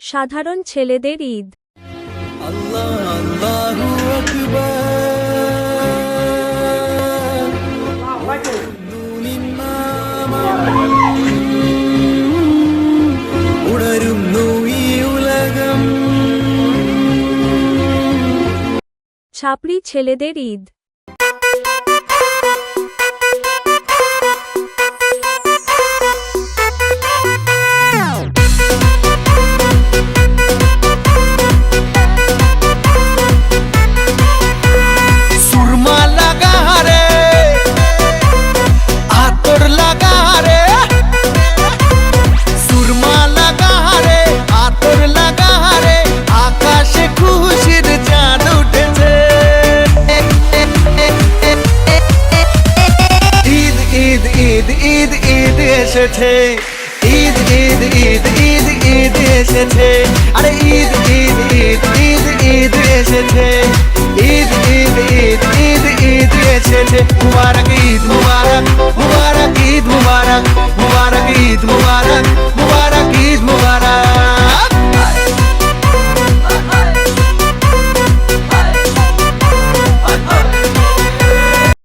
সাধারণ ছেলেদের ঈদ। আল্লাহ আল্লাহু আকবার ഉണരുന്നു ഈ ഉലകം। ছাপড়ি ছেলেদের ঈদ। ঈদ ঈদ এসেছে, ঈদ ঈদ ঈদ ঈদ ঈদ এসেছে, আরে ঈদ ঈদ ঈদ ঈদ ঈদ এসেছে, ঈদ ঈদ ঈদ ঈদ ঈদ এসেছে, মুবারক ঈদ।